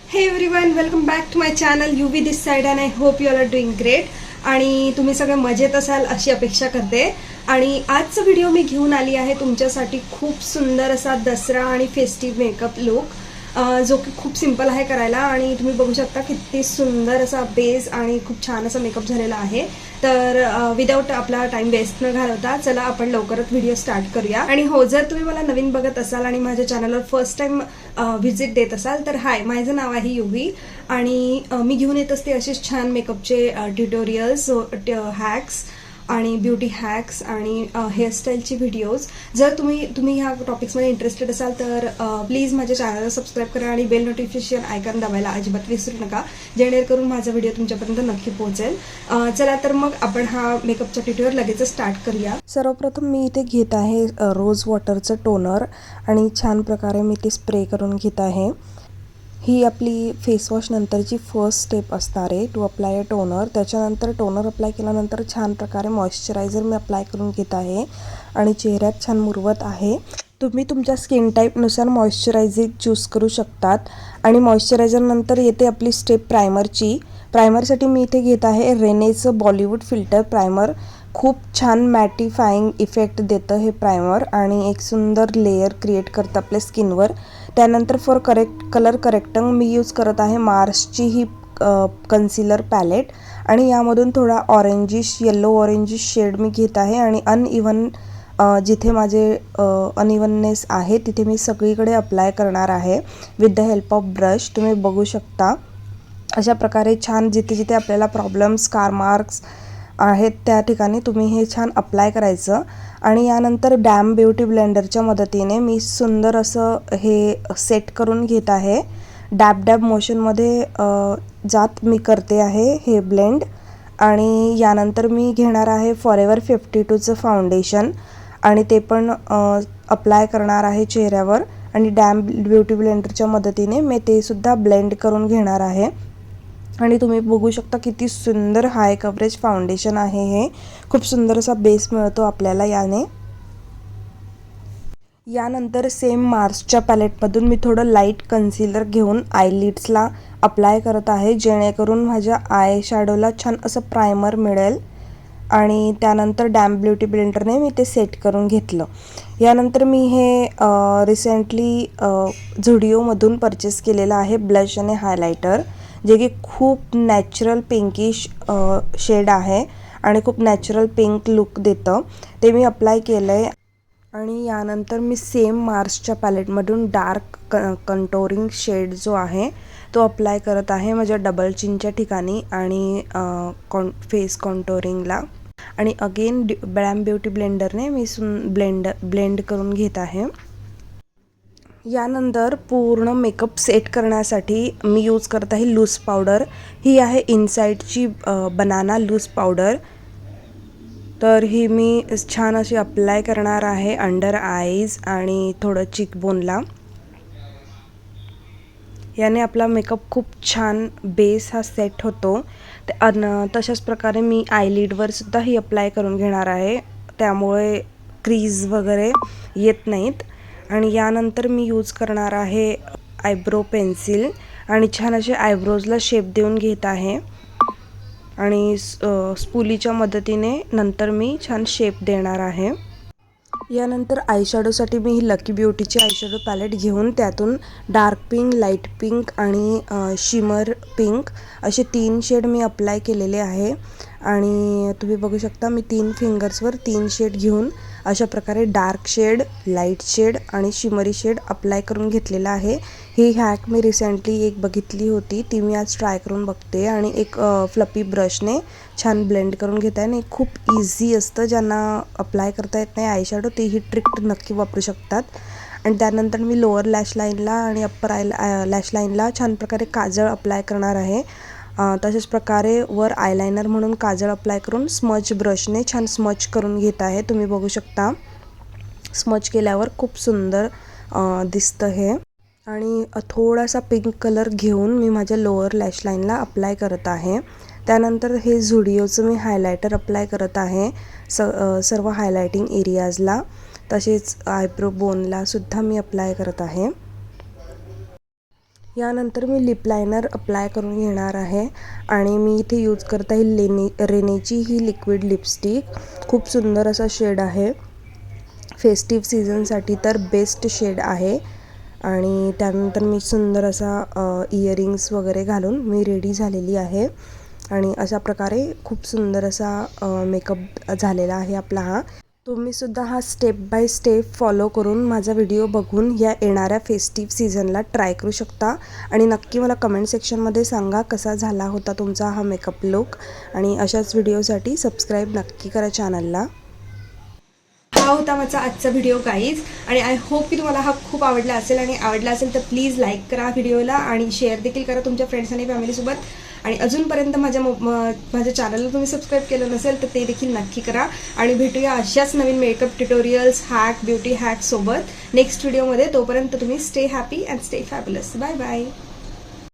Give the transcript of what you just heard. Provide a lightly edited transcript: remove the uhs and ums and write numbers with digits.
हे everyone, welcome back to my channel UV this side and I hope you are doing great आणि तुम्ही सगळे मजेत असाल अशी अपेक्षा करते। आणि आजचा व्हिडिओ मी घेऊन आली आहे तुमच्यासाठी खूप सुंदर असा दसरा आणि फेस्टिव्ह मेकअप लुक, जो की खूप सिंपल आहे करायला आणि तुम्ही बघू शकता किती सुंदर असा बेस आणि खूप छान असा मेकअप झालेला आहे। तर विदाउट आपला टाइम वेस्ट न घालवता चला आपण लवकरच व्हिडिओ स्टार्ट करूया। आणि हो, जर तुम्ही मला नवीन बघत असाल आणि माझ्या चॅनलवर फर्स्ट टाइम व्हिजिट देत असाल तर हाय, माझं नाव आहे युवी आणि मी घेऊन येत असते असेच छान मेकअपचे ट्युटोरियल्स, हॅक्स आणि ब्युटी हॅक्स आणि हेअरस्टाईलचे व्हिडिओज। जर तुम्ही ह्या टॉपिक्समध्ये इंटरेस्टेड असाल तर प्लीज माझ्या चॅनलला सबस्क्राईब करा आणि बेल नोटिफिकेशन आयकॉन दाबायला अजिबात विसरू नका, जेणेकरून माझा व्हिडिओ तुमच्यापर्यंत नक्की पोहोचेल। चला तर मग आपण हा मेकअपचा ट्युटोरियल लगेच स्टार्ट करूया। सर्वप्रथम मी इथे घेत आहे रोज वॉटरचं टोनर आणि छान प्रकारे मी ते स्प्रे करून घेत आहे। ही आपली फेस वॉश नंतरची फर्स्ट स्टेप असणार आहे टू अप्लाय अ टोनर। त्याच्यानंतर टोनर अप्लाय केल्यानंतर छान प्रकारे मॉइश्चरायझर मी अप्लाय करून घेत आहे आणि चेहऱ्यात छान मुरवत आहे। तुम्ही तुमच्या स्किन टाईपनुसार मॉइश्चरायझर चूज करू शकतात। आणि मॉइश्चरायझर नंतर येते आपली स्टेप प्रायमरची। प्रायमरसाठी मी इथे घेत आहे रेनेचं बॉलिवूड फिल्टर प्रायमर। खूप छान मॅटिफाईंग इफेक्ट देतं हे प्रायमर आणि एक सुंदर लेयर क्रिएट करतं आपल्या स्किनवर। त्यानंतर for colour correcting me use करत आहे मार्सची ही कन्सिलर पॅलेट आणि यामधून थोडा ऑरेंजिश येलो ऑरेंजिश शेड मी घेत आहे आणि अनइवन जिथे माझे अनइवननेस आहे तिथे मी सगळीकडे अप्लाय करणार आहे with the help of brush. तुम्ही बघू शकता अशा प्रकारे छान जिथे जिथे आपल्याला प्रॉब्लेम्स स्कार मार्क्स आहेत त्या ठिकाणी तुम्ही हे छान अप्लाय करायचं। आणि यानंतर डॅम ब्युटी ब्लेंडरच्या मदतीने मी सुंदर असं हे सेट करून घेत आहे। डॅब डॅब मोशनमध्ये जात मी करते आहे हे ब्लेंड। आणि यानंतर मी घेणार आहे फॉरेवर 52चं फाउंडेशन आणि ते पण अप्लाय करणार आहे चेहऱ्यावर आणि डॅम ब्युटी ब्लेंडरच्या मदतीने मी ते सुद्धा ब्लेंड करून घेणार आहे। आणि तुम्ही बघू शकता किती सुंदर हाय कव्हरेज फाउंडेशन आहे हे। खूप सुंदर असा बेस मिळतो आपल्याला याने। यानंतर सेम मार्सच्या पॅलेटमधून मी थोडं लाईट कन्सिलर घेऊन आयलिड्सला अप्लाय करत आहे, जेणेकरून माझ्या आय शॅडोला छान असं प्रायमर मिळेल। आणि त्यानंतर डॅम ब्युटी ब्लेंडरने मी ते सेट करून घेतलं। यानंतर मी हे रिसेंटली झुडिओमधून परचेस केलेलं आहे ब्लश आणि हायलायटर, जे की खूप नॅचरल पिंकिश शेड आहे आणि खूप नॅचरल पिंक लुक देतं। ते मी अप्लाय केलं आहे। आणि यानंतर मी सेम मार्सच्या पॅलेटमधून डार्क कंटोरिंग शेड जो आहे तो अप्लाय करत आहे माझ्या डबल चिनच्या ठिकाणी आणि फेस कॉन्टोरिंगला। आणि अगेन डॅम ब्युटी ब्लेंडरने मी ब्लेंड करून घेत आहे। यानंतर पूर्ण मेकअप सेट करण्यासाठी मी यूज करत आहे लूज पावडर। ही आहे इनसाइडची बनाना लूज पावडर। तर ही मी छान अशी अप्लाय करणार आहे अंडर आईज आणि थोडं चिकबोनला। याने आपला मेकअप खूप छान बेस हा सेट होतो। तशाच प्रकारे मी आयलिडवर सुद्धा ही अप्लाय करून घेणार आहे, त्यामुळे क्रीज वगैरे येत नाहीत। आणि यानंतर मी यूज करणार आहे आयब्रो पेन्सिल आणि छान असे आयब्रोजला शेप देऊन घेत आहे आणि स्पूलीच्या मदतीने नंतर मी छान शेप देणार आहे। यानंतर आयशॅडोसाठी मी ही लकी ब्युटीची आयशॅडो पॅलेट घेऊन त्यातून डार्क पिंक, लाईट पिंक आणि शिमर पिंक असे 3 शेड मी अप्लाय केलेले आहे। आणि तुम्ही बघू शकता मी 3 फिंगर्सवर 3 शेड घेऊन अशा प्रकारे डार्क शेड, लाईट शेड आणि शिमरी शेड अप्लाय करून घेतलेला आहे। ही हॅक मी रिसेंटली एक बघितली होती, ती मी आज ट्राय करून बघते आणि एक फ्लपी ब्रशने छान ब्लेंड करून घेत आहे। आणि खूप इझी असतं, ज्यांना अप्लाय करता येत नाही आयशॅडो ते ही ट्रिक नक्की वापरू शकतात। आणि त्यानंतर मी लोअर लॅश लाईनला आणि अप्पर लॅश लाईनला छान प्रकारे काजळ अप्लाय करणार आहे। तशाच प्रकारे वर आयलायनर म्हणून काजळ अप्लाय करून स्मच ब्रशने छान स्मच करून घेत आहे। तुम्ही बघू शकता स्मच केल्यावर खूप सुंदर दिसतं हे। आणि थोडासा पिंक कलर घेऊन मी माझ्या लोअर लॅश लाईनला अप्लाय करत आहे। त्यानंतर हे झुडिओचं मी हायलायटर अप्लाय करत आहे सर्व हायलायटिंग एरियाजला, तसेच आयब्रो बोनला सुद्धा मी अप्लाय करत आहे। यानंतर मी लिप लायनर अप्लाय करून घेणार आहे आणि मी इथे यूज करत आहे रेनेची ही लिक्विड लिपस्टिक. खूप सुंदर असा शेड आहे. फेस्टिव्ह सीझनसाठी तर बेस्ट शेड आहे. आणि त्यानंतर मी सुंदर असा इयरिंग्स वगैरे घालून मी रेडी झालेली आहे. आणि अशा प्रकारे खूप सुंदर असा मेकअप झालेला आहे आपला हा. तुम्हीसुद्धा हा स्टेप बाय स्टेप फॉलो करून माझा व्हिडिओ बघून या येणाऱ्या फेस्टिव्ह सीझनला ट्राय करू शकता. आणि नक्की मला कमेंट सेक्शनमध्ये सांगा कसा झाला होता तुमचा हा मेकअप लुक. आणि अशाच व्हिडिओसाठी सबस्क्राईब नक्की करा चॅनलला. हा होता माझा आजचा व्हिडिओ गाईज. आणि आय होप की तुम्हाला हा खूप आवडला असेल. आणि आवडला असेल तर प्लीज लाईक करा व्हिडिओला आणि शेअर देखील करा तुमच्या फ्रेंड्स आणि फॅमिलीसोबत. आणि अजूनपर्यंत माझ्या चॅनलला तुम्ही सबस्क्राईब केलं नसेल तर ते देखील नक्की करा. आणि भेटूया अशाच नवीन makeup tutorials, hack, beauty hack सोबत नेक्स्ट व्हिडिओमध्ये. तोपर्यंत तुम्ही stay happy and stay fabulous. Bye bye.